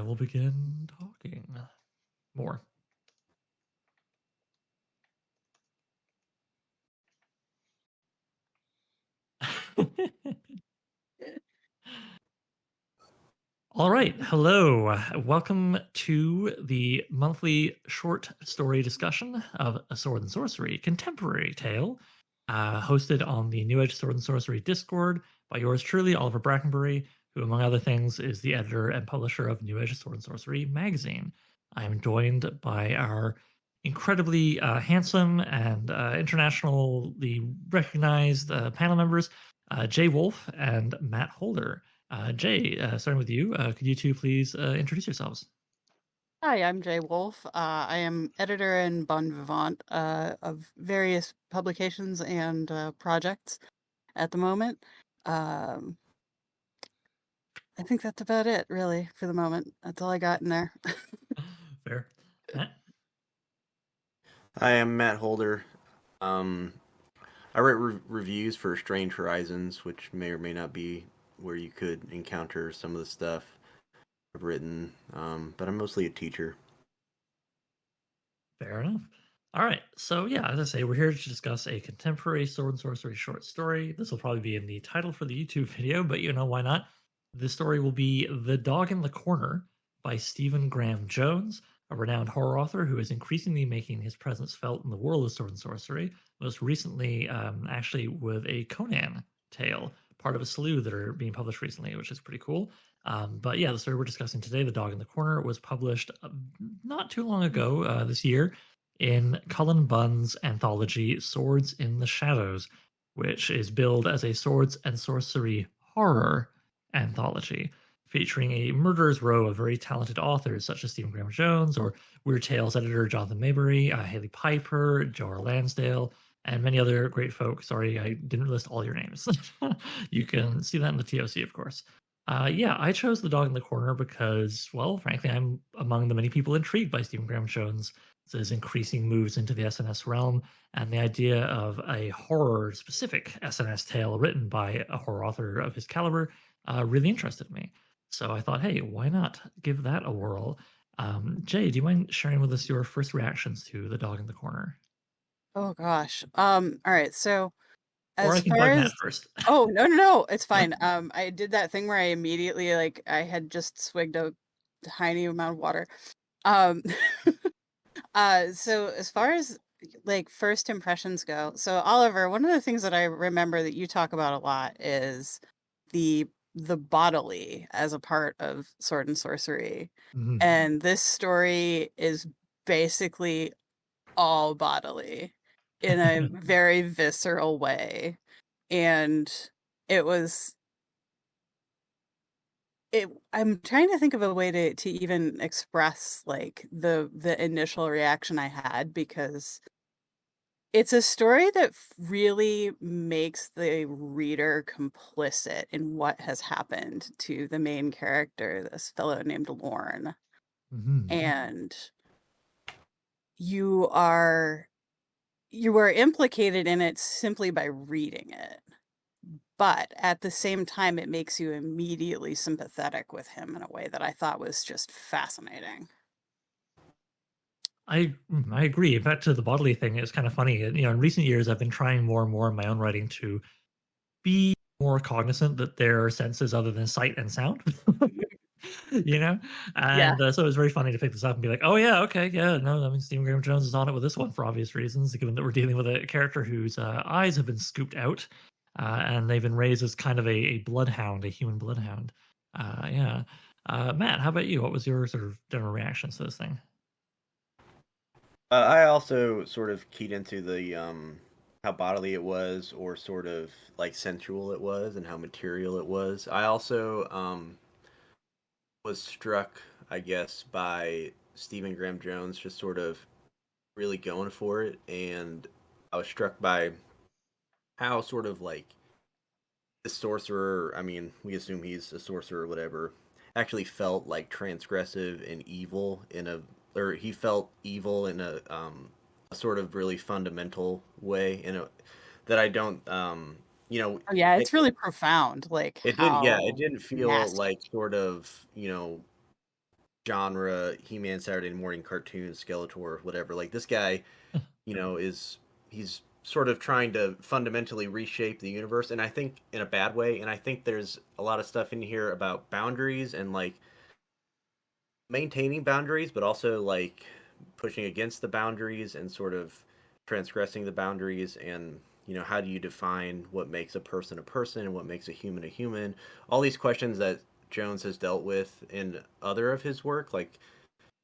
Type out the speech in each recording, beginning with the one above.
will begin talking more. All right. Hello. Welcome to the monthly short story discussion of A Sword and Sorcery contemporary tale, hosted on the New Edge Sword and Sorcery Discord by yours truly, Oliver Brackenbury, who, among other things, is the editor and publisher of New Edge Sword and Sorcery magazine. I am joined by our incredibly handsome and internationally recognized panel members, Jay Wolf and Matt Holder. Jay, starting with you, could you two please introduce yourselves? Hi, I'm Jay Wolf. I am editor and bon vivant of various publications and projects at the moment. Um, I think that's about it, really, for the moment. That's all I got in there. Fair. Matt? Hi, I'm Matt Holder. I write reviews for Strange Horizons, which may or may not be where you could encounter some of the stuff I've written, but I'm mostly a teacher. Fair enough. All right. So, yeah, as I say, we're here to discuss a contemporary sword and sorcery short story. This will probably be in the title for the YouTube video, but you know, why not? The story will be The Dog in the Corner by Stephen Graham Jones, a renowned horror author who is increasingly making his presence felt in the world of sword and sorcery, most recently, actually, with a Conan tale, part of a slew that are being published recently, which is pretty cool. But yeah, the story we're discussing today, The Dog in the Corner, was published not too long ago this year in Cullen Bunn's anthology Swords in the Shadows, which is billed as a swords and sorcery horror anthology featuring a murderer's row of very talented authors such as Stephen Graham Jones or Weird Tales editor Jonathan Maybury, Haley Piper, Joe Lansdale, and many other great folk. Sorry, I didn't list all your names. You can see that in the TOC, of course. Yeah, I chose The Dog in the Corner because, well, frankly, I'm among the many people intrigued by Stephen Graham Jones' increasing moves into the SNS realm, and the idea of a horror-specific SNS tale written by a horror author of his caliber really interested me. So I thought, hey, why not give that a whirl? Jay, do you mind sharing with us your first reactions to The Dog in the Corner? Oh gosh. All right. So Or I as can far bug as Matt first. oh no, it's fine. I did that thing where I immediately I had just swigged a tiny amount of water. Um, so as far as like first impressions go, so Oliver, one of the things that I remember that you talk about a lot is the the bodily as a part of sword and sorcery. Mhm. And this story is basically all bodily in a very visceral way. And it was I'm trying to think of a way to even express like the initial reaction I had because it's a story that really makes the reader complicit in what has happened to the main character, this fellow named Lorne. Mhm. And you are you are implicated in it simply by reading it. But at the same time, it makes you immediately sympathetic with him in a way that I thought was just fascinating. I agree. Back to the bodily thing, it's kind of funny. You know, in recent years, I've been trying more and more in my own writing to be more cognizant that there are senses other than sight and sound. You know, Yeah. and so it was very funny to pick this up and be like, "Oh yeah, okay, yeah, no, I mean Stephen Graham Jones is on it with this one for obvious reasons, given that we're dealing with a character whose eyes have been scooped out, and they've been raised as kind of a bloodhound, a human bloodhound." Yeah, Matt, how about you? What was your sort of general reaction to this thing? I also sort of keyed into the how bodily it was, or sort of like sensual it was, and how material it was. I also was struck, I guess, by Stephen Graham Jones just sort of really going for it, and I was struck by how sort of like the sorcerer, I mean, we assume he's a sorcerer or whatever, actually felt like transgressive and evil in a, or he felt evil in a sort of really fundamental way, in a that I don't, Oh, yeah, it, it's really profound, like it didn't, yeah, it how didn't feel nasty. like sort of, genre He-Man Saturday morning cartoon Skeletor, whatever. Like this guy, he's sort of trying to fundamentally reshape the universe, and I think in a bad way. And I think there's a lot of stuff in here about boundaries and like maintaining boundaries, but also like pushing against the boundaries and sort of transgressing the boundaries. And how do you define what makes a person and what makes a human? All these questions that Jones has dealt with in other of his work, like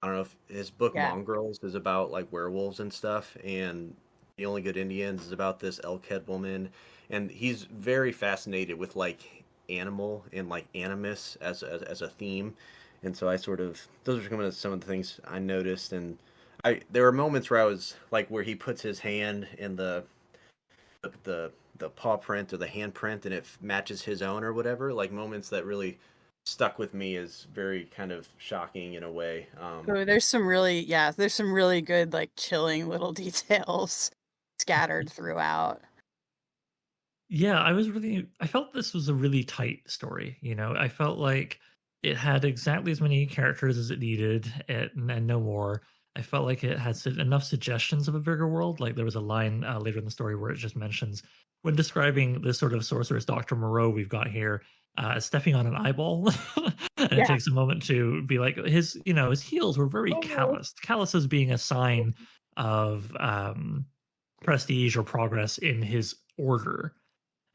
I don't know if his book Yeah. Mongrels is about like werewolves and stuff, and The Only Good Indians is about this elk-head woman, and he's very fascinated with like animal and like animus as a theme. And so I sort of those are some of the things I noticed. And there were moments where I was like where he puts his hand in the paw print or the hand print and it matches his own or whatever, like moments that really stuck with me as very kind of shocking in a way. Oh, there's some really good like chilling little details scattered throughout. Yeah, I felt this was a really tight story, I felt like it had exactly as many characters as it needed, and no more. I felt like it had enough suggestions of a bigger world. Like there was a line later in the story where it just mentions when describing this sort of sorceress, Dr. Moreau, we've got here, stepping on an eyeball. And it Yeah. takes a moment to be like his heels were very Oh. calloused as being a sign of prestige or progress in his order.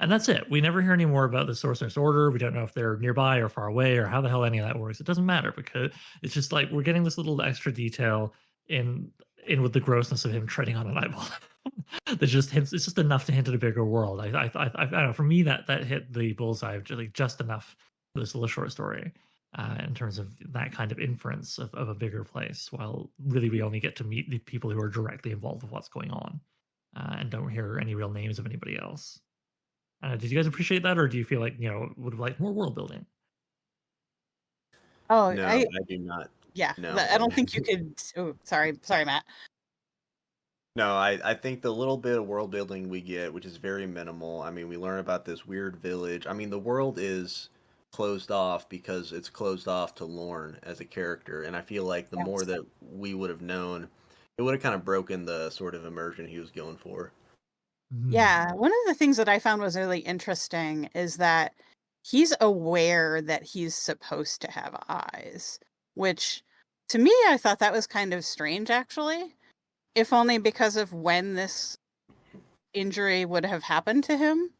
And that's it. We never hear any more about the Sorcerer's Order. We don't know if they're nearby or far away or how the hell any of that works. It doesn't matter because it's just like we're getting this little extra detail in with the grossness of him treading on an eyeball. That just hints. It's just enough to hint at a bigger world. I don't know. For me, that hit the bullseye of just enough for this little short story in terms of that kind of inference of a bigger place. While really, we only get to meet the people who are directly involved with what's going on, and don't hear any real names of anybody else. Did you guys appreciate that, or do you feel like would have liked more world building? Oh, No, I do not. yeah. No. I don't think you could. Oh, sorry, Matt. No, I think the little bit of world building we get, which is very minimal. I mean, we learn about this weird village. I mean, the world is closed off because it's closed off to Lorne as a character, and I feel like the more Yes. that we would have known, it would have kind of broken the sort of immersion he was going for. Yeah, one of the things that I found was really interesting is that he's aware that he's supposed to have eyes, which to me, I thought that was kind of strange, actually, if only because of when this injury would have happened to him.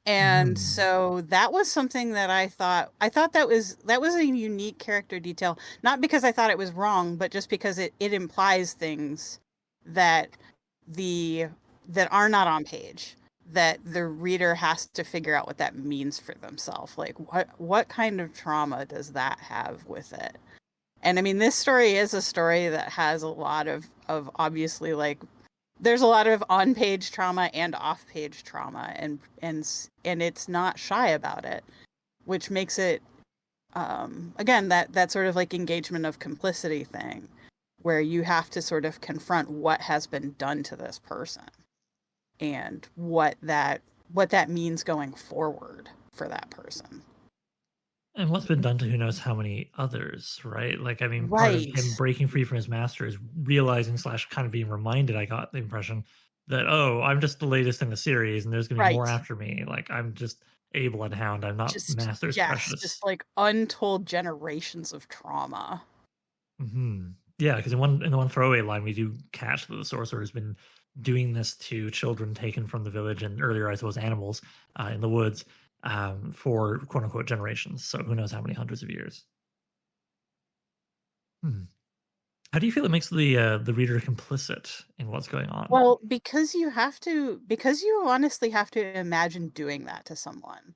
And so that was something that I thought that was a unique character detail, not because I thought it was wrong, but just because it implies things that that are not on page, that the reader has to figure out what that means for themselves. Like what kind of trauma does that have with it? And I mean, this story is a story that has a lot of obviously like there's a lot of on-page trauma and off-page trauma, and it's not shy about it, which makes it again that sort of like engagement of complicity thing, where you have to sort of confront what has been done to this person and what that means going forward for that person. And what's been done to who knows how many others, right? Like, I mean, part of him Right. breaking free from his master is realizing / kind of being reminded, I got the impression, that, oh, I'm just the latest in the series and there's going to be more Right. after me. Like, I'm just a bloodhound. I'm not Just master's yes, just precious. like untold generations of trauma. Yeah, because in the one throwaway line, we do catch that the sorcerer has been doing this to children taken from the village and earlier, I suppose, animals in the woods for quote unquote generations. So who knows how many hundreds of years. Hmm. How do you feel it makes the reader complicit in what's going on? Well, because you honestly have to imagine doing that to someone.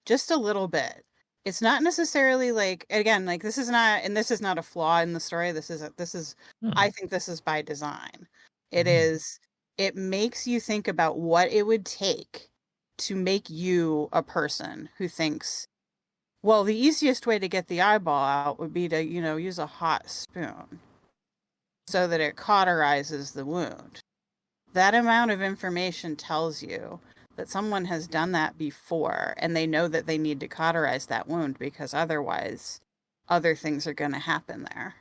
Just a little bit. It's not necessarily like again, like this is not a flaw in the story. Hmm. I think this is by design. Mhm. It makes you think about what it would take to make you a person who thinks, well, the easiest way to get the eyeball out would be to, use a hot spoon so that it cauterizes the wound. That amount of information tells you that someone has done that before and they know that they need to cauterize that wound because otherwise other things are going to happen there.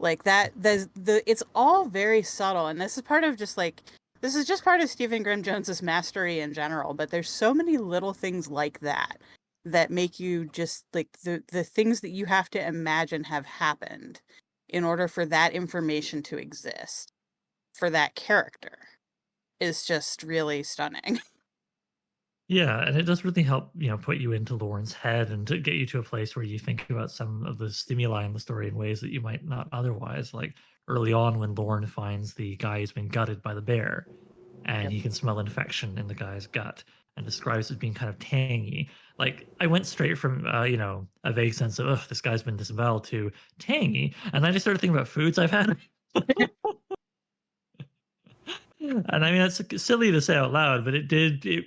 Like that, it's all very subtle, and this is part of this is just part of Stephen Graham Jones's mastery in general. But there's so many little things like that that make you just like the things that you have to imagine have happened in order for that information to exist for that character is just really stunning. Yeah, and it does really help, put you into Lauren's head and to get you to a place where you think about some of the stimuli in the story in ways that you might not otherwise. Like early on when Lauren finds the guy who's been gutted by the bear and Yep. he can smell infection in the guy's gut and describes it as being kind of tangy. Like I went straight from a vague sense of this guy's been disemboweled to tangy, and then I just started thinking about foods I've had. And I mean, that's silly to say out loud, but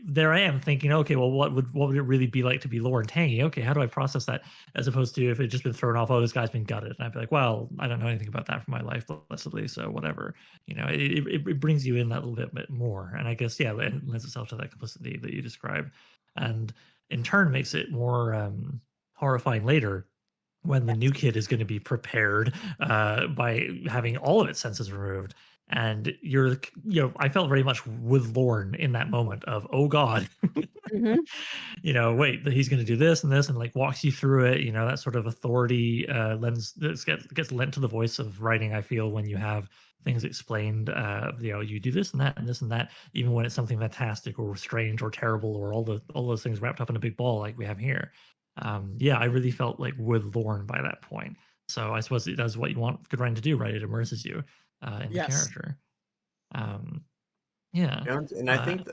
there I am thinking, okay, well, what would it really be like to be Lauren Tangy? Okay, how do I process that? As opposed to if it just been thrown off, oh, this guy's been gutted, and I'd be like, well, I don't know anything about that from my life, blessedly, so whatever. It brings you in that little bit more, and I guess it lends itself to that complicity that you describe, and in turn makes it more horrifying later when the new kid is going to be prepared by having all of its senses removed. And I felt very much with Lorne in that moment of, oh God, Mm-hmm. wait, he's going to do this and this, and like walks you through it. That sort of authority lens that gets lent to the voice of writing. I feel when you have things explained, you do this and that and this and that, even when it's something fantastic or strange or terrible or all those things wrapped up in a big ball like we have here. I really felt like with Lorne by that point. So I suppose it does what you want good writing to do, right? It immerses you in the Yes. character. Yeah. Jones, and I think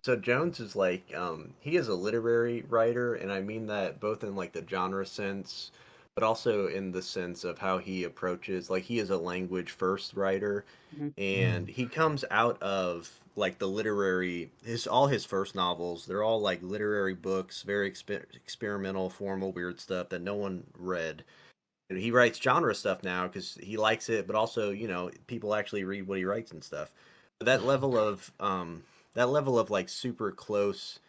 so. Jones is like he is a literary writer, and I mean that both in like the genre sense, but also in the sense of how he approaches. Like he is a language first writer, Mm-hmm. and he comes out of like the literary. All his first novels, they're all like literary books, very experimental, formal, weird stuff that no one read. And he writes genre stuff now because he likes it, but also people actually read what he writes and stuff. But that level of like super close,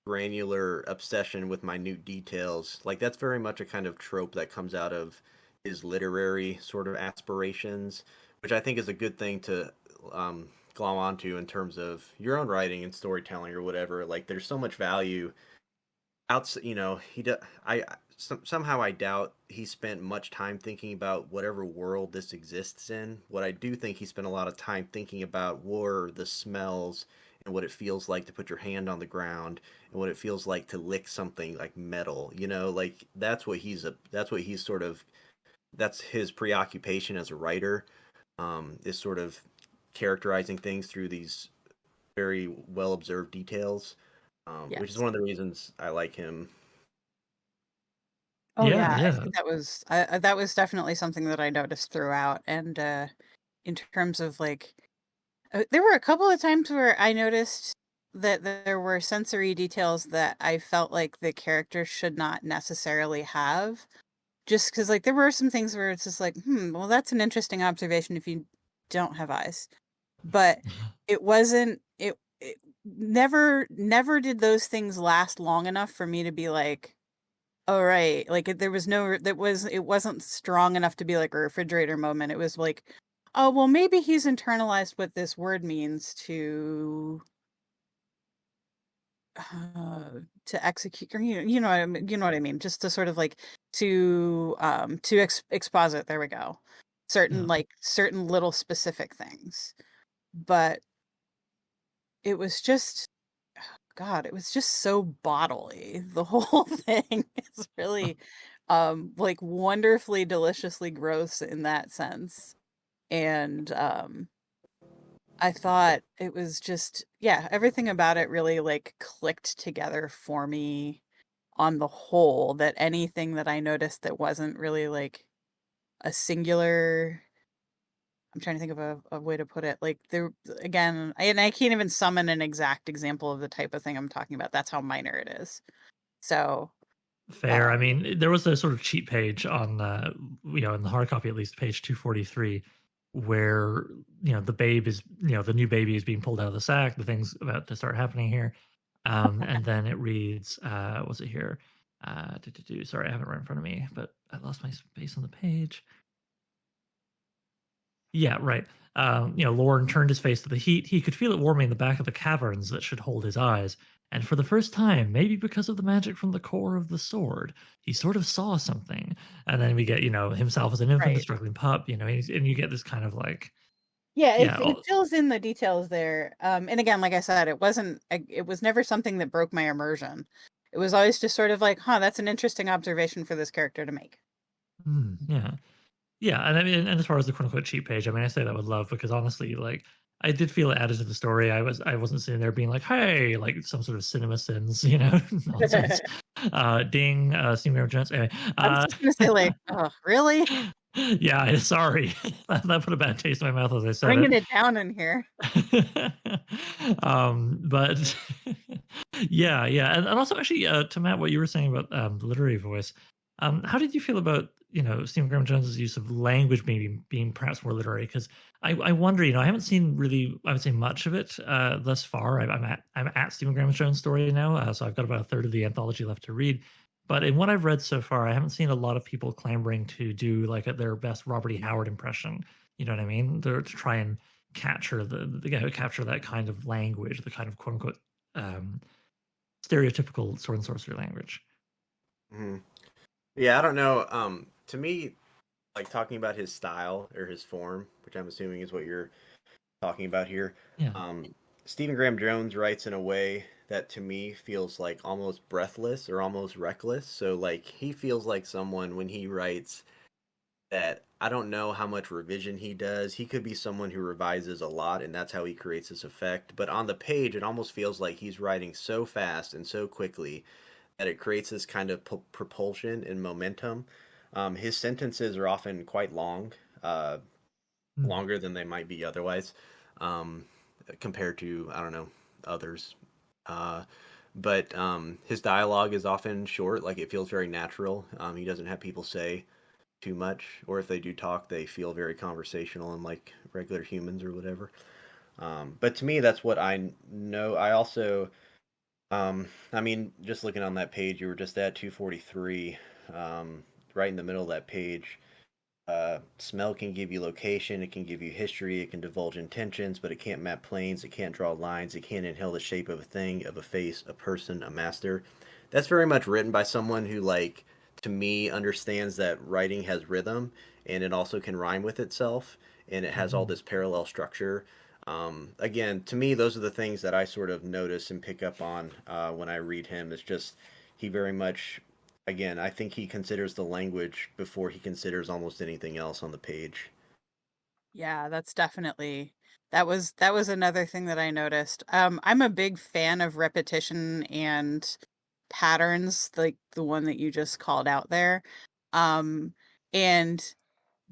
granular obsession with minute details, like that's very much a kind of trope that comes out of his literary sort of aspirations, which I think is a good thing to glom onto in terms of your own writing and storytelling or whatever. Like there's so much value outside. He does. Somehow I doubt he spent much time thinking about whatever world this exists in. What I do think he spent a lot of time thinking about were the smells and what it feels like to put your hand on the ground and what it feels like to lick something like metal. Like that's his preoccupation as a writer, is sort of characterizing things through these very well observed details, which is Yes. one of the reasons I like him. Oh Yeah, yeah, I yeah. think that was definitely something that I noticed throughout. And in terms of like, there were a couple of times where I noticed that there were sensory details that I felt like the character should not necessarily have. Just because like there were some things where it's just like, well, that's an interesting observation if you don't have eyes. But it wasn't it never did those things last long enough for me to be like, oh, right. Like there was it wasn't strong enough to be like a refrigerator moment. It was like, oh, well, maybe he's internalized what this word means to execute, or you know what I mean, just to sort of like to exposit. There we go. Yeah. Certain little specific things. But it was just God, it was just so bodily. The whole thing is really like wonderfully deliciously gross in that sense. And I thought it was just everything about it really like clicked together for me on the whole, that anything that I noticed that wasn't really like a singular. I'm trying to think of a way to put it. Like there again, and I can't even summon an exact example of the type of thing I'm talking about. That's how minor it is. So, Fair. I mean, there was a sort of cheat page on, in the hard copy, at least page 243, where, the babe is, the new baby is being pulled out of the sack. The thing's about to start happening here. And then it reads, was it here? Sorry, I have it right in front of me, but I lost my space on the page. Yeah, right. Lorne turned his face to the heat. He could feel it warming the back of the caverns that should hold his eyes. And for the first time, maybe because of the magic from the core of the sword, he sort of saw something. And then we get, himself as an infant, a Right. struggling pup, and you get this kind of like, Yeah, yeah, it fills in the details there. And again, like I said, it was never something that broke my immersion. It was always just sort of like, huh, that's an interesting observation for this character to make. yeah. Yeah, and I mean, and as far as the quote unquote cheat page, I mean, I say that with love because honestly, like, I did feel it added to the story. I wasn't sitting there being like, hey, like some sort of cinema sins, nonsense. Ding, Steam Game Jones. Anyway, I was just gonna say, like, oh, really? yeah, sorry, that put a bad taste in my mouth as I said Bringing it. it down in here. But yeah, and also actually, to Matt, what you were saying about the literary voice, how did you feel about Stephen Graham Jones's use of language maybe being perhaps more literary? Because I wonder, I haven't seen really, I would say, much of it thus far. I'm at Stephen Graham Jones' story now, so I've got about a third of the anthology left to read. But in what I've read so far, I haven't seen a lot of people clamoring to do like their best Robert E. Howard impression. You know what I mean? To try and capture capture that kind of language, the kind of quote unquote um, stereotypical sword and sorcery language. Mhm. Yeah, I don't know. To me, like talking about his style or his form, which I'm assuming is what you're talking about here. Yeah. Stephen Graham Jones writes in a way that to me feels like almost breathless or almost reckless. So like he feels like someone when he writes that I don't know how much revision he does. He could be someone who revises a lot and that's how he creates this effect. But on the page, it almost feels like he's writing so fast and so quickly that it creates this kind of propulsion and momentum. His sentences are often quite long, longer than they might be otherwise, um, compared to, I don't know, others. Uh, but his dialogue is often short, like it feels very natural. He doesn't have people say too much, or if they do talk, they feel very conversational and like regular humans or whatever. But to me, that's what I know. I also, I mean, just looking on that page, you were just at 243, right in the middle of that page. Smell can give you location, it can give you history, it can divulge intentions, but it can't map planes, it can't draw lines, it can't inhale the shape of a thing, of a face, a person, a master. That's very much written by someone who, like, to me, understands that writing has rhythm and it also can rhyme with itself and it has all this parallel structure. Again, to me, those are the things that I sort of notice and pick up on when I read him. It's just he very much, again, I think he considers the language before he considers almost anything else on the page. Yeah, that's definitely that was another thing that I noticed. I'm a big fan of repetition and patterns, like the one that you just called out there. Um, and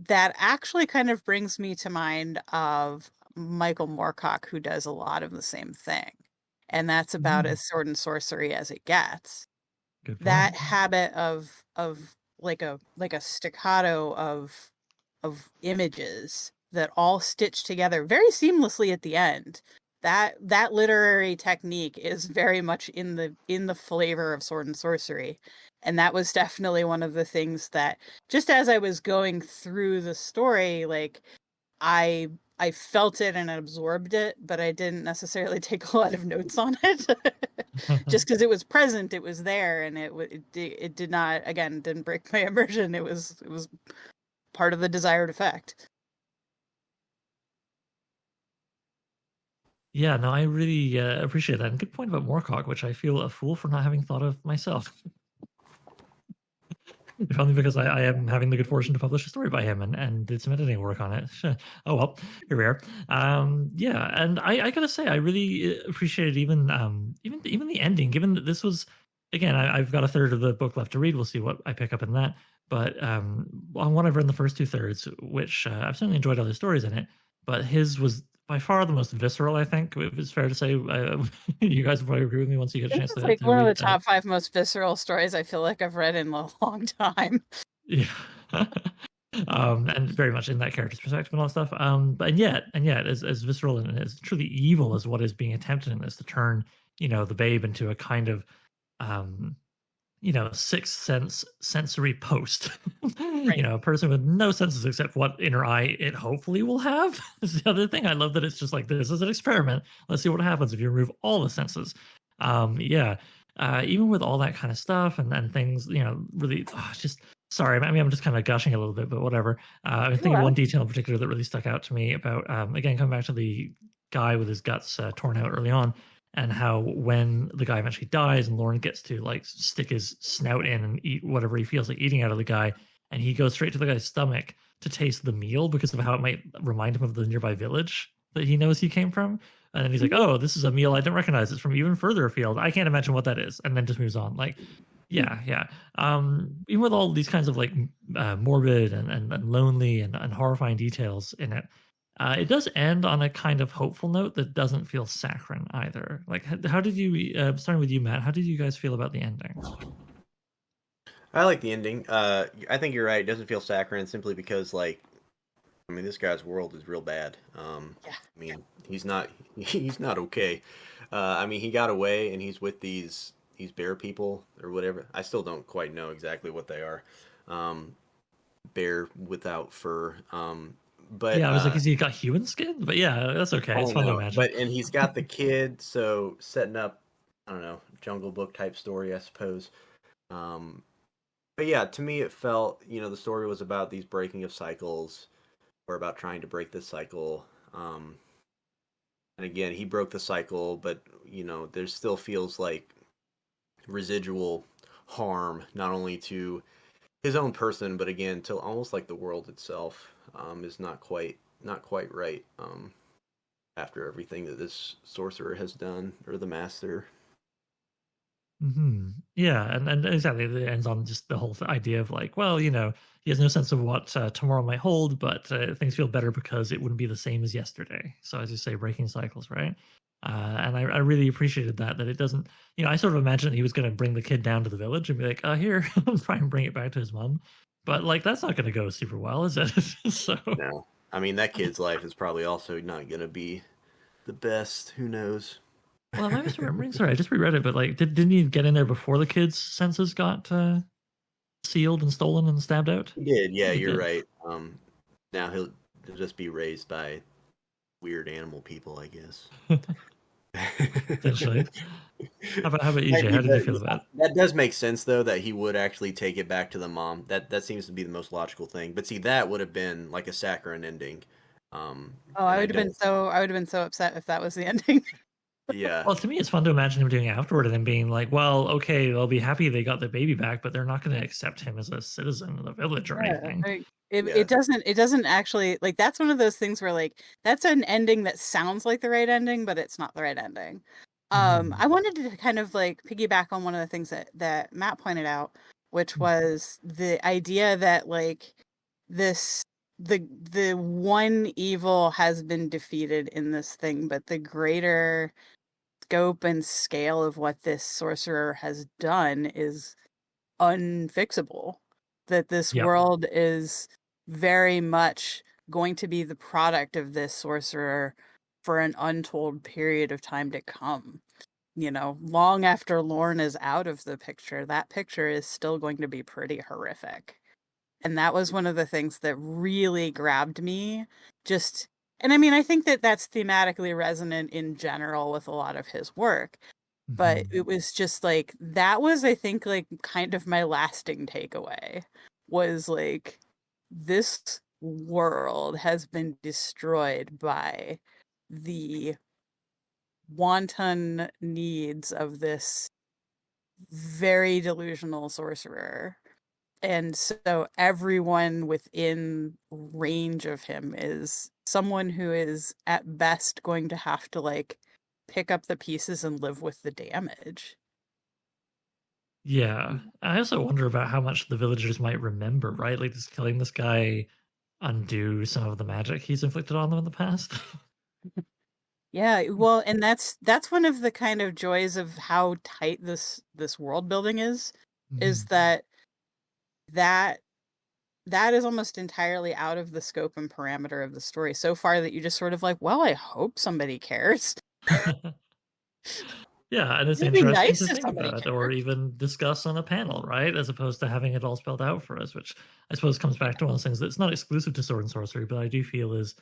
that actually kind of brings me to mind of Michael Moorcock, who does a lot of the same thing. And that's about as sword and sorcery as it gets. Good That point. habit of like a staccato of images that all stitch together very seamlessly at the end. That literary technique is very much in the flavor of sword and sorcery. And that was definitely one of the things that just as I was going through the story, like I I felt it and absorbed it, but I didn't necessarily take a lot of notes on it. Just because it was present, it was there, and it did not, again, didn't break my immersion. It was part of the desired effect. Yeah, no, I really appreciate that. And good point about Moorcock, which I feel a fool for not having thought of myself. If only because I am having the good fortune to publish a story by him and did some editing work on it. Oh well, here we are. Yeah, and I gotta say, I really appreciated even the ending. Given that this was, again, I've got a third of the book left to read. We'll see what I pick up in that. But on what I've read in the first two thirds, which I've certainly enjoyed other stories in it, but his was by far the most visceral. I think if it's fair to say. You guys will probably agree with me once you get a This chance is to like one of read. the top 5 most visceral stories I feel like I've read in a long time. Yeah. And very much in that character's perspective and all that stuff. But and yet, as visceral and as truly evil as what is being attempted in this to turn, the babe into a kind of um sixth sense sensory post. Right. A person with no senses except what inner eye it hopefully will have is the other thing. I love that it's just like this is an experiment. Let's see what happens if you remove all the senses. Yeah. Even with all that kind of stuff and things, really just sorry. I mean, I'm just kind of gushing a little bit, but whatever. I was thinking of Well, one detail in particular that really stuck out to me about again coming back to the guy with his guts torn out early on and how when the guy eventually dies and Lauren gets to like stick his snout in and eat whatever he feels like eating out of the guy, and he goes straight to the guy's stomach to taste the meal because of how it might remind him of the nearby village that he knows he came from. And then he's like, mhm. "Oh, this is a meal I don't recognize. It's from even further afield. I can't imagine what that is." And then just moves on. Like, yeah, yeah. Even with all these kinds of like morbid and lonely and horrifying details in it, it does end on a kind of hopeful note that doesn't feel saccharine either. Like, how did you? Starting with you, Matt. How did you guys feel about the ending? I like the ending. I think you're right. It doesn't feel saccharine simply because, like, I mean, this guy's world is real bad. Yeah. I mean, he's not okay. I mean, he got away and he's with these bear people or whatever. I still don't quite know exactly what they are. Um, Bear without fur. But Yeah, I was like, is he got human skin? But yeah, that's okay. I It's don't fun to know. imagine. But and he's got the kid, so setting up, I don't know, Jungle Book type story, I suppose. Um, but yeah, to me, it felt, the story was about these breaking of cycles, or about trying to break this cycle. And again, he broke the cycle, but there still feels like residual harm, not only to his own person, but again, to almost like the world itself is not quite right. After everything that this sorcerer has done, or the master. Yeah, and exactly, it ends on just the whole idea of like, well, he has no sense of what tomorrow might hold, but things feel better because it wouldn't be the same as yesterday. So as you say, breaking cycles, right? And I really appreciated that it doesn't, I sort of imagined he was going to bring the kid down to the village and be like, here, try and bring it back to his mom. But like, that's not going to go super well, is it? So No, I mean that kid's life is probably also not going to be the best. Who knows? well, am I misremembering? Sorry, I just reread it, but like, didn't he get in there before the kid's senses got sealed and stolen and stabbed out? He did, I yeah, think he you're did. right. Now he'll just be raised by weird animal people, I guess. Essentially. How about you, Might Jay? be, How did you but feel yeah, about it? that does make sense though that he would actually take it back to the mom. That seems to be the most logical thing. But see, that would have been like a saccharine ending. Oh, And I don't. I would have been so upset if that was the ending. Yeah, Well, to me, it's fun to imagine him doing it afterward and then being like, well, okay, they'll be happy they got the baby back, but they're not going to accept him as a citizen of the village or Yeah, anything. like, it yeah. it doesn't actually like, that's one of those things where, like, that's an ending that sounds like the right ending, but it's not the right ending. Mhm. I wanted to kind of, like, piggyback on one of the things that Matt pointed out, which was the idea that, like, this the one evil has been defeated in this thing, but the greater scope and scale of what this sorcerer has done is unfixable. That this Yep. world is very much going to be the product of this sorcerer for an untold period of time to come. Long after Lorne is out of the picture, that picture is still going to be pretty horrific. And that was one of the things that really grabbed me. Just, and I mean, I think that that's thematically resonant in general with a lot of his work, but Mhm. it was just like, that was, I think, like, kind of my lasting takeaway was like, this world has been destroyed by the wanton needs of this very delusional sorcerer. And so everyone within range of him is someone who is at best going to have to, like, pick up the pieces and live with the damage. Yeah. I also wonder about how much the villagers might remember, right? Like, does killing this guy undo some of the magic he's inflicted on them in the past? Yeah, well, and that's one of the kind of joys of how tight this world building is Mhm. that that is almost entirely out of the scope and parameter of the story so far that you just sort of like, well, I hope somebody cares. Yeah, and it's It'd be interesting nice to if think somebody about or cared. even discuss on a panel, right? As opposed to having it all spelled out for us, which I suppose comes back to one of those things that's not exclusive to sword and sorcery, but I do feel is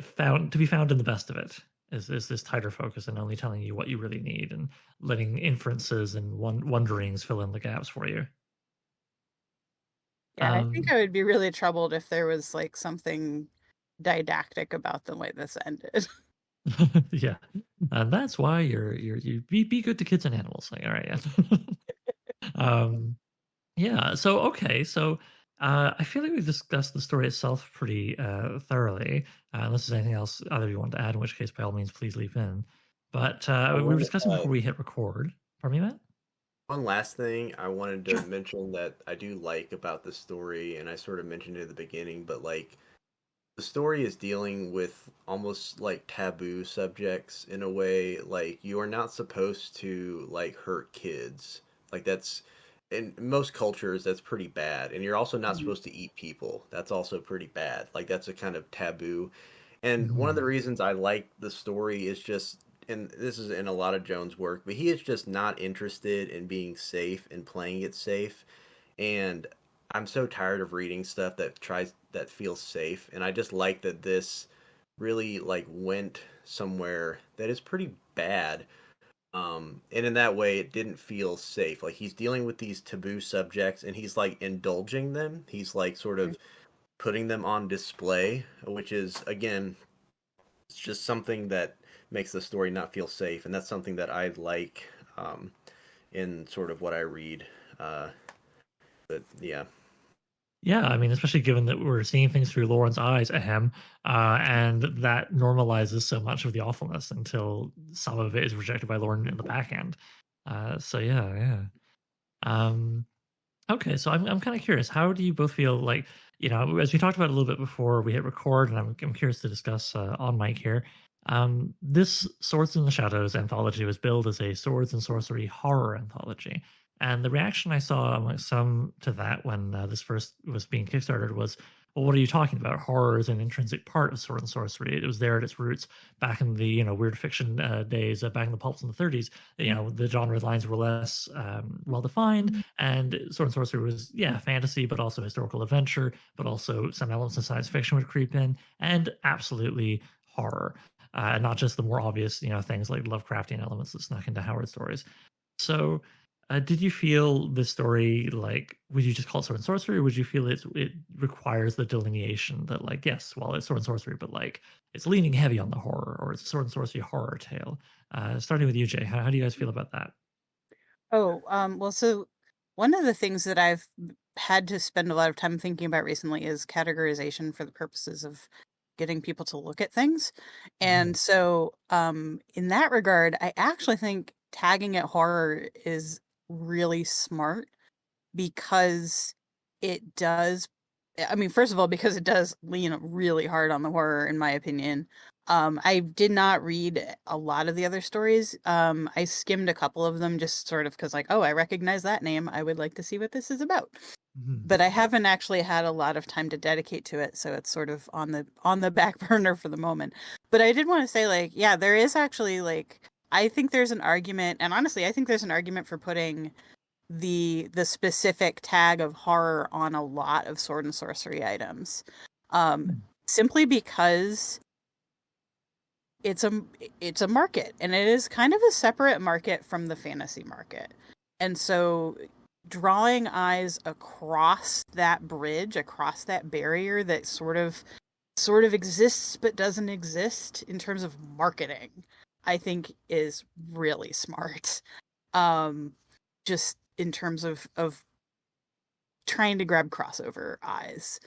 found to be found in the best of it. Is this tighter focus and only telling you what you really need and letting inferences and wonderings fill in the gaps for you. Yeah, I think Um, I would be really troubled if there was like something didactic about the way this ended. yeah, and that's why you be good to kids and animals. Like, all right, yeah. um, yeah. So okay, so I feel like we've discussed the story itself pretty thoroughly. Unless there's anything else either of you want to add, in which case, by all means, please leave in. But we were One discussing before we hit record. Pardon me, Matt. one last thing I wanted to Sure. mention that I do like about the story, and I sort of mentioned it at the beginning, but like the story is dealing with almost like taboo subjects in a way. Like you are not supposed to like hurt kids. Like that's in most cultures that's pretty bad, and you're also not Mhm. supposed to eat people. That's also pretty bad. Like that's a kind of taboo. And one of the Mhm. reasons I like the story is just, and this is in a lot of Jones' work, but he is just not interested in being safe and playing it safe. And I'm so tired of reading stuff that feels safe, and I just like that this really like went somewhere that is pretty bad. And in that way, it didn't feel safe. Like he's dealing with these taboo subjects, and he's like indulging them. He's like sort of putting them on display, which is again, it's just something that makes the story not feel safe, and that's something that I like um, in sort of what I read. Uh, but yeah. Yeah, I mean, especially given that we're seeing things through Lauren's eyes, ahem, and that normalizes so much of the awfulness until some of it is rejected by Lauren in the back end. So yeah, yeah. Um, okay, so I'm kind of curious. How do you both feel like, as we talked about a little bit before we hit record, and I'm curious to discuss on mic here. This Swords in the Shadows anthology was billed as a swords and sorcery horror anthology. And the reaction I saw among some to that when this first was being kickstarted was, well, what are you talking about? Horror is an intrinsic part of sword and sorcery. It was there at its roots back in the weird fiction days, back in the pulps in the 30s. The genre lines were less well defined, and sword and sorcery was fantasy, but also historical adventure, but also some elements of science fiction would creep in, and absolutely horror. Not just the more obvious, things like Lovecraftian elements that snuck into Howard stories. So, did you feel the story like? Would you just call it sword and sorcery, or would you feel it requires the delineation that, like, yes, well, it's sword and sorcery, but like it's leaning heavy on the horror, or it's a sword and sorcery horror tale? Starting with you, Jay, how do you guys feel about that? Oh, well, so one of the things that I've had to spend a lot of time thinking about recently is categorization for the purposes of getting people to look at things. And Mhm. so, in that regard, I actually think tagging it horror is really smart because it does I mean, first of all, because it does lean really hard on the horror, in my opinion. I did not read a lot of the other stories. I skimmed a couple of them just sort of because, like, oh, I recognize that name. I would like to see what this is about. Mhm. But I haven't actually had a lot of time to dedicate to it, so it's sort of on the back burner for the moment. But I did want to say, like, yeah, there is actually like I think there's an argument, and honestly, I think there's an argument for putting the specific tag of horror on a lot of sword and sorcery items. Um, Mm. simply because it's a it's a market and it is kind of a separate market from the fantasy market. And so drawing eyes across that bridge, across that barrier that sort of exists but doesn't exist in terms of marketing, I think is really smart. Um just in terms of trying to grab crossover eyes.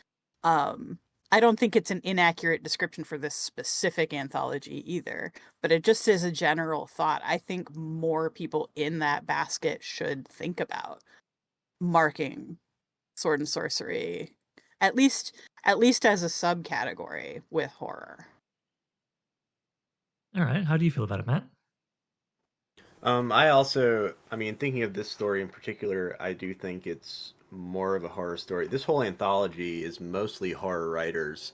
Um, I don't think it's an inaccurate description for this specific anthology either, but it just is a general thought. I think more people in that basket should think about marking sword and sorcery, at least at least as a subcategory with horror. All right, how do you feel about it, Matt? I also, I mean, thinking of this story in particular, I do think it's more of a horror story. This whole anthology is mostly horror writers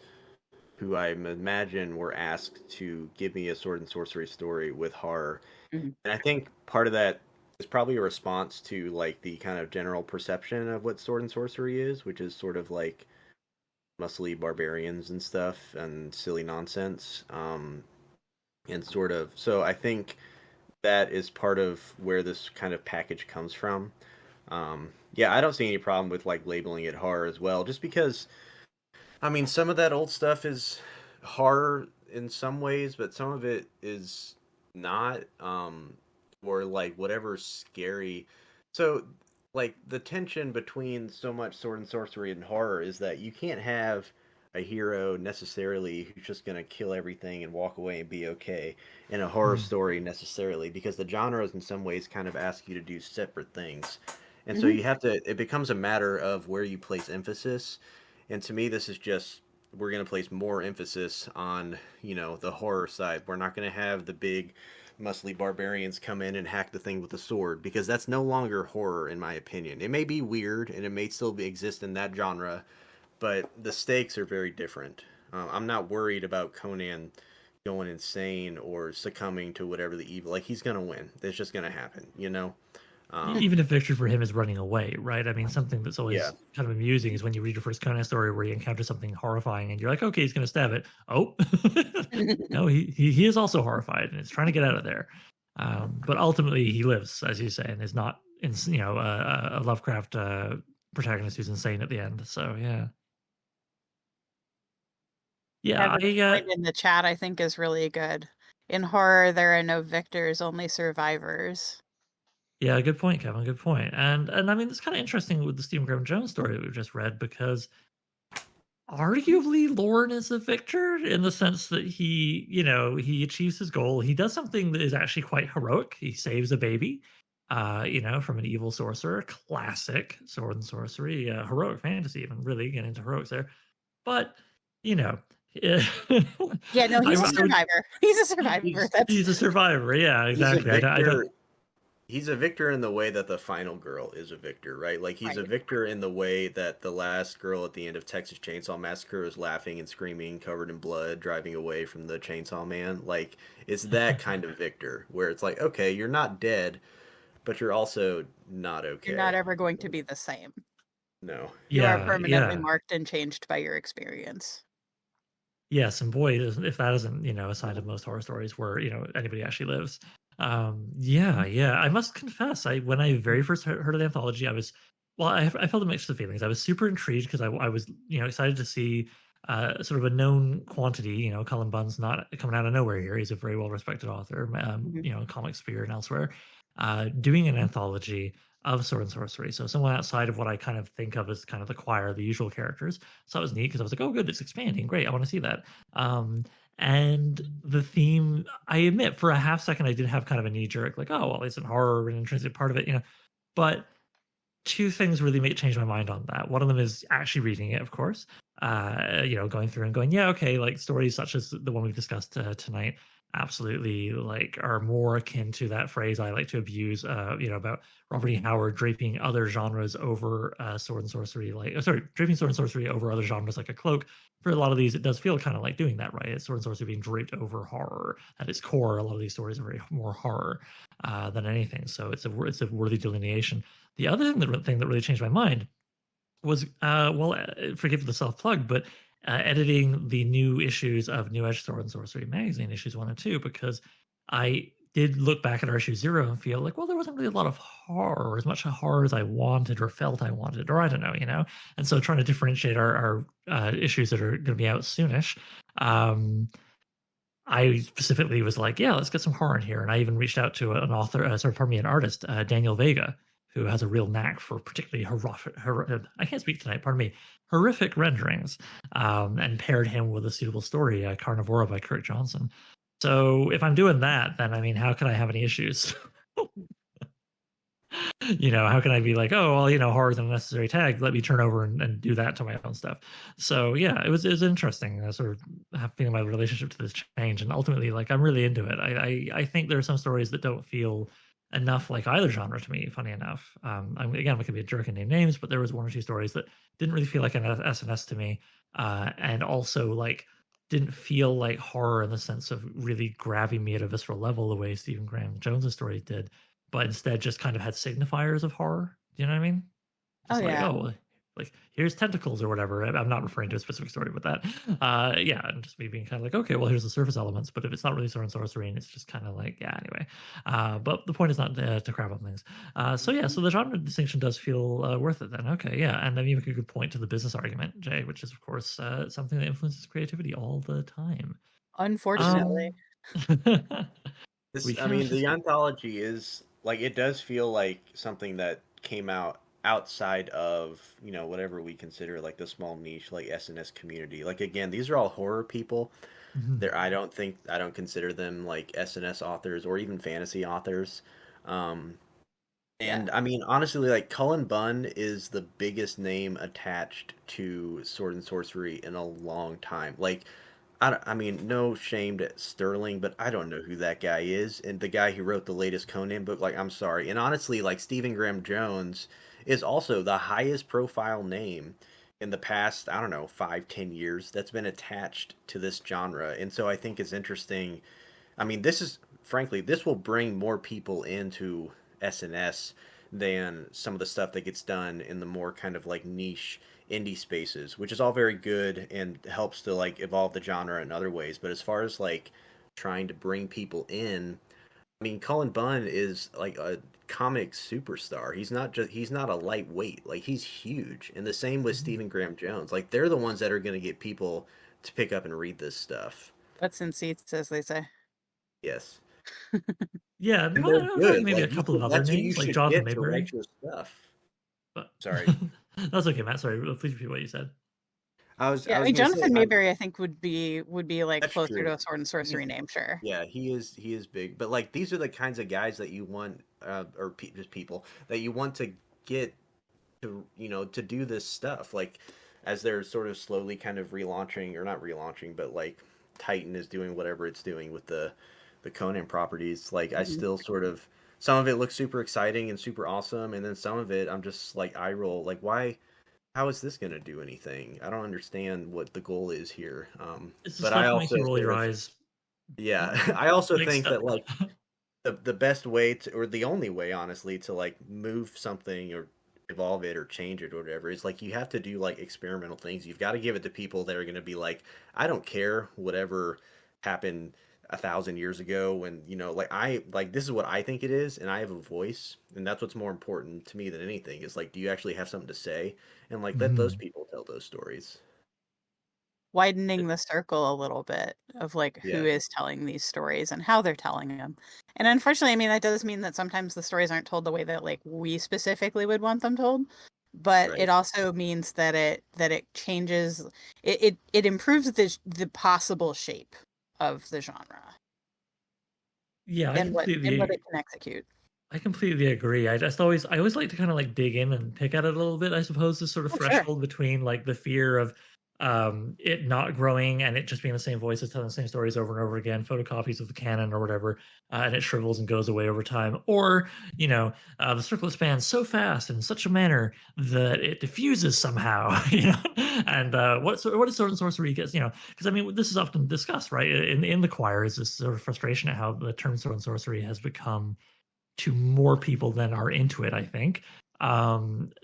who I imagine were asked to give me a sword and sorcery story with horror. Mhm. And I think part of that is probably a response to like the kind of general perception of what sword and sorcery is, which is sort of like muscly barbarians and stuff and silly nonsense. And sort of, so I think that is part of where this kind of package comes from. Yeah, I don't see any problem with like labeling it horror as well, just because I mean some of that old stuff is horror in some ways, but some of it is not, or like whatever's scary. So like the tension between so much sword and sorcery and horror is that you can't have a hero necessarily who's just going to kill everything and walk away and be okay in a horror story necessarily, because the genres in some ways kind of ask you to do separate things. And so Mhm. you have to, it becomes a matter of where you place emphasis. And to me, this is just, we're going to place more emphasis on, you know, the horror side. We're not going to have the big muscly barbarians come in and hack the thing with a sword, because that's no longer horror in my opinion. It may be weird and it may still exist in that genre, but the stakes are very different. I'm not worried about Conan going insane or succumbing to whatever the evil. Like, he's gonna win. It's just gonna happen, you know. Even if victory for him is running away, right? I mean, something that's Yeah, always kind of amusing is when you read your first Conan story where you encounter something horrifying and you're like, okay, he's going to stab it. Oh, no, he is also horrified and is trying to get out of there. But ultimately, he lives, as you say, and is not, a Lovecraft protagonist who's insane at the end. So yeah, Kevin's point in the chat, I think, is really good. In horror, there are no victors, only survivors. yeah, good point, Kevin. Good point. And I mean, it's kind of interesting with the Stephen Graham Jones story that we've just read, because arguably Lorne is a victor in the sense that he achieves his goal. He does something that is actually quite heroic. He saves a baby, from an evil sorcerer. Classic sword and sorcery, heroic fantasy, even really getting into heroics there. But, you know, yeah, Yeah, no, he's a I would, survivor. He's a survivor. he's a survivor. Yeah, he's a exactly. I don't. victor. He's a victor in the way that the final girl is a victor, right? Like, he's a Right. victor in the way that the last girl at the end of Texas Chainsaw Massacre is laughing and screaming, covered in blood, driving away from the Chainsaw Man. Like, it's that kind of victor where it's like, okay, you're not dead, but you're also not You're not okay. ever going to be the same. No. You are Yeah, permanently yeah. marked and changed by your experience. Yes, and boy, if that isn't, a sign of most horror stories where, anybody actually lives. Yeah. I must confess, when I very first heard of the anthology, I felt a mix of feelings. I was super intrigued because I was, excited to see sort of a known quantity. Cullen Bunn's not coming out of nowhere here. He's a very well respected author, Mhm. comic sphere and elsewhere, doing an anthology of sword and sorcery. So someone outside of what I kind of think of as kind of the choir, the usual characters. So that was neat because I was like, oh, good, it's expanding. Great. I want to see that. Um, and the theme, I admit, for a half second, I did have kind of a knee jerk, like, oh, well, isn't horror an intrinsic part of it? But two things really changed my mind on that. One of them is actually reading it, of course. Going through and going, yeah, okay, like stories such as the one we've discussed tonight, absolutely like are more akin to that phrase I like to abuse. About Robert E. Howard draping other genres over sword and sorcery, draping sword and sorcery over other genres like a cloak. For a lot of these, it does feel kind of like doing that, right? It's sword and sorcery being draped over horror at its core. A lot of these stories are very more horror than anything, so it's a worthy delineation. The other thing that really changed my mind was, forgive the self plug, but editing the new issues of New Edge Sword and Sorcery magazine, issues 1 and 2, because I did look back at our issue 0 and feel like, well, there wasn't really a lot of horror, as much horror as I wanted or felt I wanted, or I don't know. And so trying to differentiate our issues that are going to be out soonish. I specifically was like, yeah, let's get some horror in here. And I even reached out to an author, an artist, Daniel Vega, who has a real knack for particularly I can't speak tonight, pardon me, horrific renderings, and paired him with a suitable story, Carnivora by Kurt Johnson. So if I'm doing that, then I mean, how can I have any issues? How can I be like, oh, well, horror is an unnecessary tag. Let me turn over and do that to my own stuff. So yeah, it was interesting, sort of feeling my relationship to this change, and ultimately, like, I'm really into it. I think there are some stories that don't feel enough like either genre to me. Funny enough, I'm gonna be a jerk and name names, but there was 1 or 2 stories that didn't really feel like an SNS to me, and also like didn't feel like horror in the sense of really grabbing me at a visceral level the way Stephen Graham Jones's story did, but instead just kind of had signifiers of horror. Do you know what I mean? Oh Just like, yeah. oh, like here's tentacles or whatever. I'm not referring to a specific story with that. Yeah, and just me being kind of like, okay, well, here's the surface elements, but if it's not really sword and sorcery, and it's just kind of like, yeah, anyway. But the point is not to crap on things. So yeah, so the genre distinction does feel worth it then. Okay, yeah, and then you make a good point to the business argument, Jay, which is of course something that influences creativity all the time. Unfortunately. Um, we This, I can't mean, just the anthology is like it does feel like something that came out outside of whatever we consider like the small niche like SNS community. Like again, these are all horror people. Mhm. I don't consider them like SNS authors or even fantasy authors. Um, Yeah. and I mean, honestly, like Cullen Bunn is the biggest name attached to Sword and Sorcery in a long time. Like, I mean, no shame to Sterling, but I don't know who that guy is. And the guy who wrote the latest Conan book, like, I'm sorry. And honestly, like, Stephen Graham Jones is also the highest profile name in the past, I don't know, 5, 10 years that's been attached to this genre. And so I think it's interesting. I mean, frankly, this will bring more people into SNS than some of the stuff that gets done in the more kind of like niche indie spaces, which is all very good and helps to like evolve the genre in other ways. But as far as like trying to bring people in, I mean, Cullen Bunn is like a comic superstar. He's not a lightweight. Like he's huge. And the same with Mhm. Stephen Graham Jones. Like they're the ones that are going to get people to pick up and read this stuff. Butts in seats, as they say. Yes. Yeah, And well, they're I was like good. maybe a Like couple of other that's who you names like should Jonathan get to Mayberry, write your stuff. but Sorry. that's okay, Matt. Sorry, please repeat what you said. Yeah, I I was mean gonna say Jonathan Mayberry I think would be like that's closer to true. a sword and He's sorcery name, sure. Yeah, he is big. But like these are the kinds of guys that you want just people that you want to get to to do this stuff like as they're sort of slowly kind of relaunching or not relaunching but like Titan is doing whatever it's doing with the Conan properties. Like I Mhm. still sort of some of it looks super exciting and super awesome, and then some of it I'm just like eye roll like why how is this going to do anything? I don't understand what the goal is here. It's the But I stuff that makes also you roll sort your of eyes, yeah, I also like think stuff. that like the best way to or the only way honestly to like move something or evolve it or change it or whatever is like you have to do like experimental things. You've got to give it to people that are going to be like, I don't care whatever happened 1,000 years ago when like I like this is what I think it is and I have a voice and that's what's more important to me than anything is like do you actually have something to say and like let those Mhm. people tell those stories. Widening the circle a little bit of like who Yeah, is telling these stories and how they're telling them. And unfortunately, I mean that does mean that sometimes the stories aren't told the way that like we specifically would want them told. But it right. also means that it changes it improves the possible shape of the genre Yeah, and what it can execute. I completely agree. I always like to kind of like dig in and pick at it a little bit, I suppose, this sort of Oh, sure. threshold between like the fear of it not growing and it just being the same voices telling the same stories over and over again, photocopies of the canon or whatever, and it shrivels and goes away over time. Or, the circle expands so fast in such a manner that it diffuses somehow, And what is sword and sorcery gets, because I mean this is often discussed, right? In the choir is this sort of frustration at how the term sword and sorcery has become to more people than are into it, I think.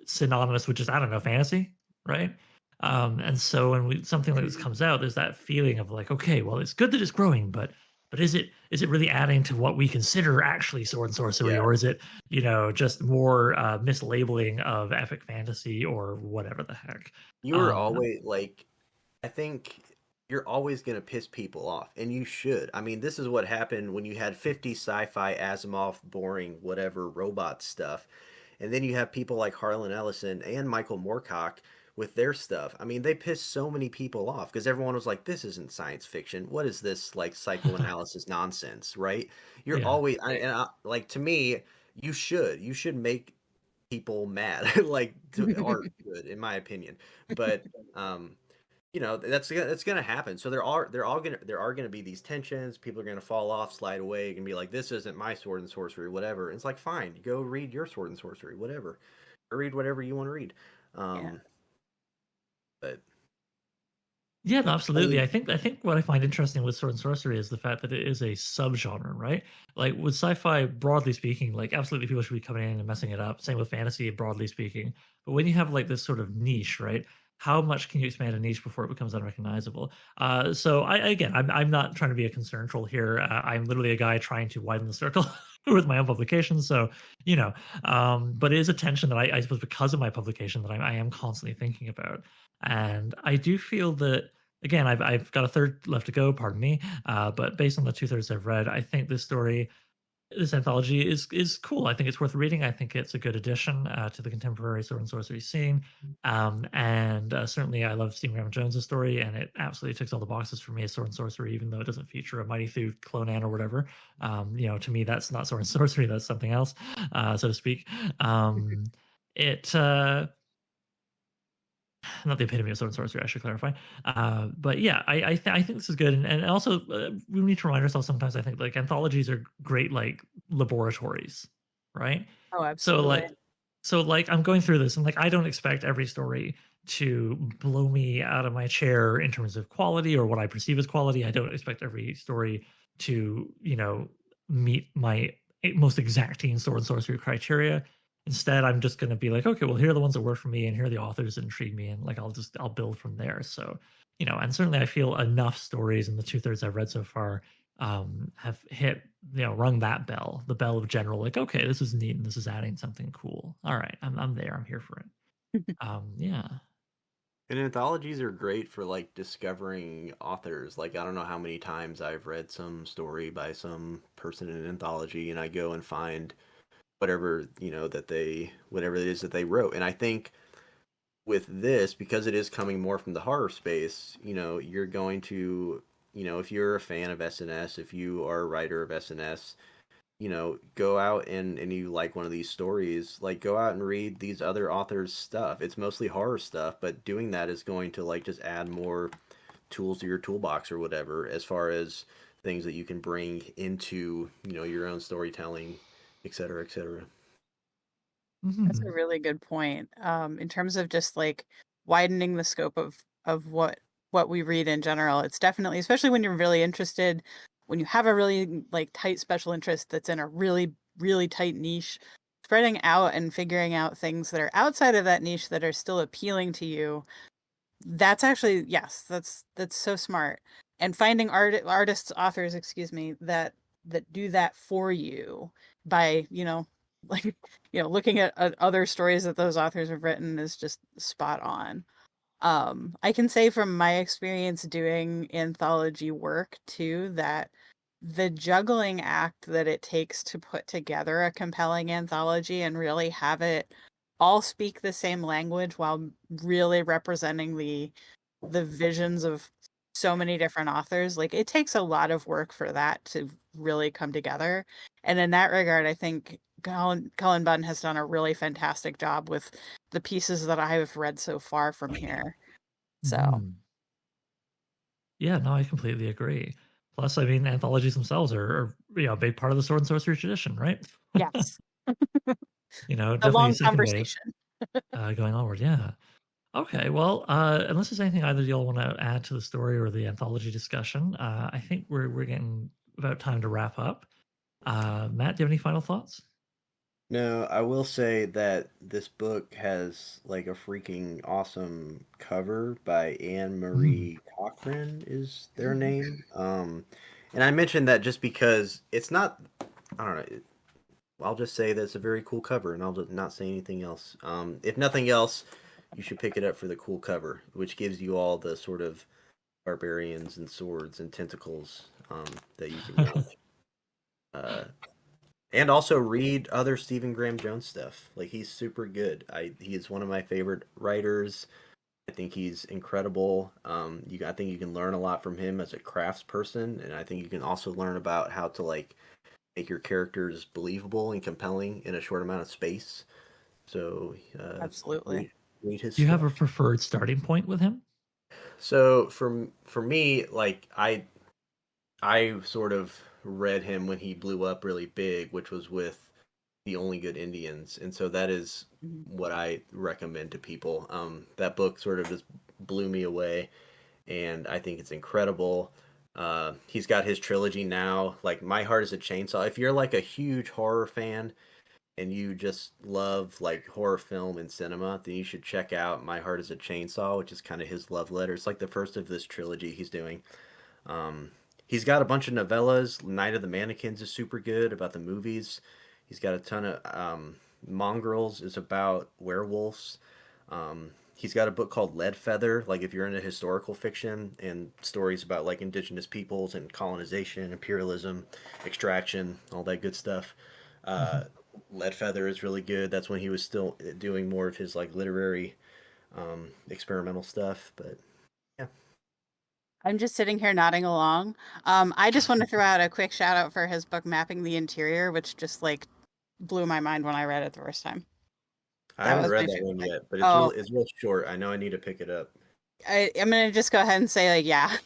Synonymous with just, I don't know, fantasy, right? And so when something like this comes out, there's that feeling of like, okay, well, it's good that it's growing, but is it really adding to what we consider actually sword and sorcery, Yeah. or is it just more mislabeling of epic fantasy or whatever the heck? You were Um, always like I think you're always going to piss people off, and you should. I mean, this is what happened when you had 50 sci-fi Asimov boring whatever robot stuff, and then you have people like Harlan Ellison and Michael Moorcock with their stuff. I mean, they pissed so many people off because everyone was like, "This isn't science fiction. What is this like psychoanalysis nonsense?" Right? You're yeah. always like to me, you should make people mad like art good in my opinion but um that's gonna happen. So there are gonna be these tensions. People are gonna fall off, slide away, and be like, "This isn't my sword and sorcery, whatever." And it's like, fine, go read your sword and sorcery, whatever, or read whatever you want to read. Yeah. Um, but Yeah, no, I absolutely. mean, I think what I find interesting with sword and sorcery is the fact that it is a subgenre, right? Like with sci-fi, broadly speaking, like absolutely people should be coming in and messing it up. Same with fantasy, broadly speaking. But when you have like this sort of niche, right? How much can you expand a niche before it becomes unrecognizable? So again, I'm not trying to be a concern troll here. I'm literally a guy trying to widen the circle with my own publications. So you know, but it is a tension that I suppose because of my publication that I am constantly thinking about. And I do feel that again, I've got a third left to go. Pardon me, but based on the two-thirds I've read, I think this story, this anthology is cool. I think it's worth reading. I think it's a good addition to the contemporary sword and sorcery scene. And certainly, I love Stephen Graham Jones's story, and it absolutely ticks all the boxes for me as sword and sorcery, even though it doesn't feature a mighty Thu clonan or whatever. To me, that's not sword and sorcery. That's something else, so to speak. It not the epitome of sword and sorcery, I should clarify. But yeah, I think this is good, and also we need to remind ourselves sometimes. I think like anthologies are great, like laboratories, right? Oh, So absolutely. like I'm going through this, and like I don't expect every story to blow me out of my chair in terms of quality or what I perceive as quality. I don't expect every story to meet my most exacting sword and sorcery criteria. Instead, I'm just going to be like, okay, well, here are the ones that work for me, and here are the authors that intrigue me, and like I'll build from there. So, and certainly I feel enough stories in the two-thirds I've read so far have hit, rung that bell, the bell of general, like, okay, this is neat and this is adding something cool. All right, I'm there, I'm here for it. Yeah. and anthologies are great for like discovering authors. Like I don't know how many times I've read some story by some person in an anthology, and I go and find whatever whatever it is that they wrote. And I think with this, because it is coming more from the horror space, you're going to, if you're a fan of SNS, if you are a writer of SNS, go out and you like one of these stories, like go out and read these other authors' stuff. It's mostly horror stuff, but doing that is going to like just add more tools to your toolbox or whatever, as far as things that you can bring into, your own storytelling, et cetera, et cetera. That's a Mhm. really good point. In terms of just like widening the scope of what we read in general, it's definitely, especially when you're really interested, when you have a really like tight special interest that's in a really, really tight niche, spreading out and figuring out things that are outside of that niche that are still appealing to you. That's actually, yes, that's so smart. And finding artists, authors, excuse me, that do that for you by, like, looking at other stories that those authors have written is just spot on. I can say from my experience doing anthology work too that the juggling act that it takes to put together a compelling anthology and really have it all speak the same language while really representing the visions of so many different authors, like it takes a lot of work for that to really come together. And in that regard, I think Cullen Bunn has done a really fantastic job with the pieces that I have read so far from here. So, Mhm. Yeah, no, I completely agree. Plus, I mean, anthologies themselves are a big part of the sword and sorcery tradition, right? yes, a Definitely a long second wave conversation. going onward. Yeah. Okay, well, unless there's anything either of y'all want to add to the story or the anthology discussion, I think we're getting about time to wrap up. Matt, do you have any final thoughts? No, I will say that this book has like a freaking awesome cover by Anne Mhm. Marie Cochran is their name. And I mentioned that just because it's not, I don't know. I'll just say that it's a very cool cover, and I'll just not say anything else. If nothing else, you should pick it up for the cool cover, which gives you all the sort of barbarians and swords and tentacles that you can want. Uh, and also read other Stephen Graham Jones stuff. Like he's super good. He is one of my favorite writers. I think he's incredible. I think you can learn a lot from him as a crafts person, and I think you can also learn about how to like make your characters believable and compelling in a short amount of space. So Absolutely. read his Do you have a stuff. preferred starting point with him? So for me, like I sort of read him when he blew up really big, which was with The Only Good Indians, and so that is Mhm. what I recommend to people. That book sort of just blew me away, and I think it's incredible. He's got his trilogy now, like My Heart is a Chainsaw. If you're like a huge horror fan and you just love like horror film and cinema, then you should check out My Heart is a Chainsaw, which is kind of his love letter. It's like the first of this trilogy he's doing. Um, he's got a bunch of novellas. Night of the Mannequins is super good about the movies. He's got a ton of Mongrels is about werewolves. He's got a book called Lead Feather. Like if you're into historical fiction and stories about like indigenous peoples and colonization, imperialism, extraction, all that good stuff. Uh, Lead Feather is really good. That's when he was still doing more of his like literary experimental stuff. But yeah. I'm just sitting here nodding along. I just want to throw out a quick shout out for his book Mapping the Interior, which just like blew my mind when I read it the first time. I That haven't was read my that favorite one thing. yet, but Oh, it's real short. I know I need to pick it up. I'm gonna just go ahead and say like, yeah.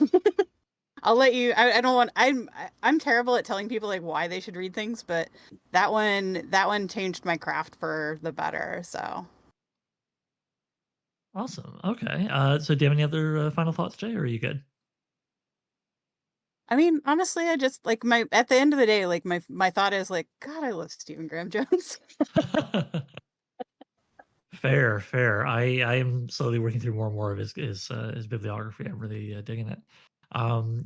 I'll let you. I don't want. I'm terrible at telling people like why they should read things, but that one changed my craft for the better. So Awesome. Okay. So do you have any other final thoughts, Jay, or are you good? I mean, honestly, I just like my at the end of the day, like my thought is like, God, I love Stephen Graham Jones. Fair, fair. I am slowly working through more and more of his bibliography. I'm really digging it.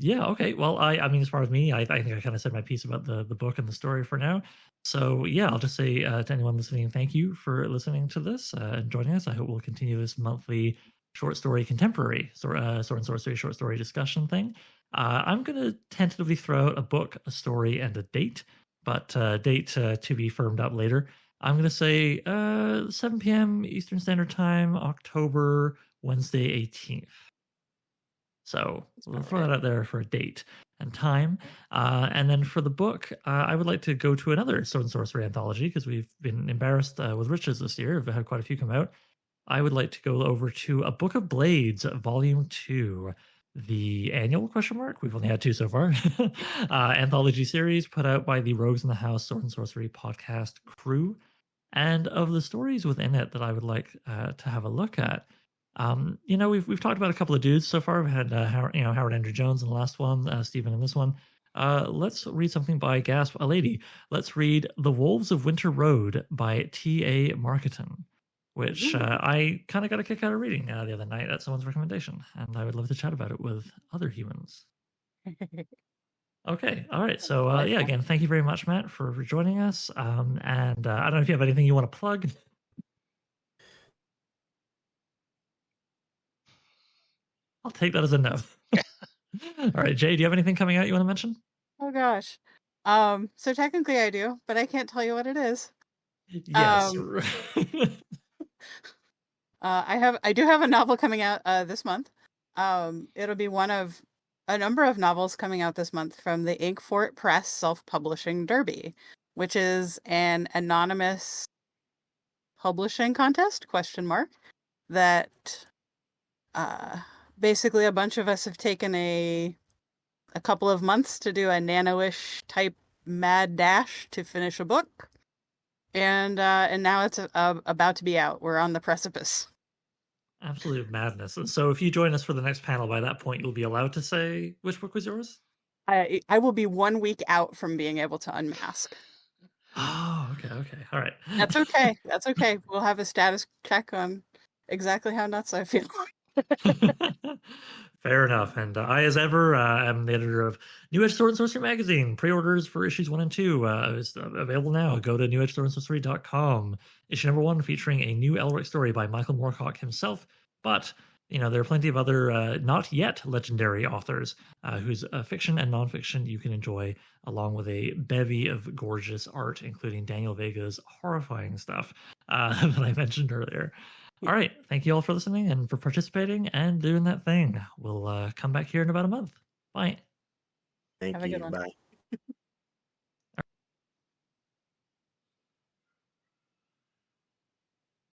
Yeah, okay. Well, I mean, as far as me, I think I kind of said my piece about the book and the story for now. So yeah, I'll just say to anyone listening, thank you for listening to this and joining us. I hope we'll continue this monthly short story contemporary sword and sorcery short story discussion thing. I'm gonna tentatively throw out a book, a story, and a date, but date to be firmed up later. I'm going to say 7 p.m. Eastern Standard Time, October, Wednesday, 18th. So we'll throw that out there for a date and time. And then for the book, I would like to go to another Sword and Sorcery anthology because we've been embarrassed with riches this year. We've had quite a few come out. I would like to go over to A Book of Blades, Volume 2, the annual question mark. We've only had two so far. Anthology series put out by the Rogues in the House Sword and Sorcery podcast crew. And of the stories within it that I would like to have a look at, we've talked about a couple of dudes so far. We've had Howard Andrew Jones in the last one, Stephen in this one. Let's read something by a lady. Let's read The Wolves of Winter Road by T.A. Marketon, which I kind of got a kick out of reading the other night at someone's recommendation, and I would love to chat about it with other humans. Okay. All right. So, yeah, again, thank you very much, Matt, for joining us. And I don't know if you have anything you want to plug. I'll take that as a no. All right, Jay, do you have anything coming out you want to mention? Oh gosh. So technically I do, but I can't tell you what it is. Yes. I do have a novel coming out this month. It'll be one of a number of novels coming out this month from the Inkfort Press Self-Publishing Derby, which is an anonymous publishing contest, ? That basically a bunch of us have taken a couple of months to do a nano-ish type mad dash to finish a book. And now it's about to be out. We're on the precipice. Absolute madness. And so if you join us for the next panel, by that point, you'll be allowed to say which book was yours? I will be 1 week out from being able to unmask. Oh, okay. All right. That's okay. That's okay. We'll have a status check on exactly how nuts I feel. Fair enough. And I, as ever, am the editor of New Edge Sword and Sorcery magazine. Pre-orders for issues 1 and 2 is available now. Go to newedgeswordandsorcery.com. Issue number 1 featuring a new Elric story by Michael Moorcock himself. But there are plenty of other not yet legendary authors whose fiction and nonfiction you can enjoy, along with a bevy of gorgeous art, including Daniel Vega's horrifying stuff that I mentioned earlier. All right. Thank you all for listening and for participating and doing that thing. We'll come back here in about a month. Bye. Thank you. Bye.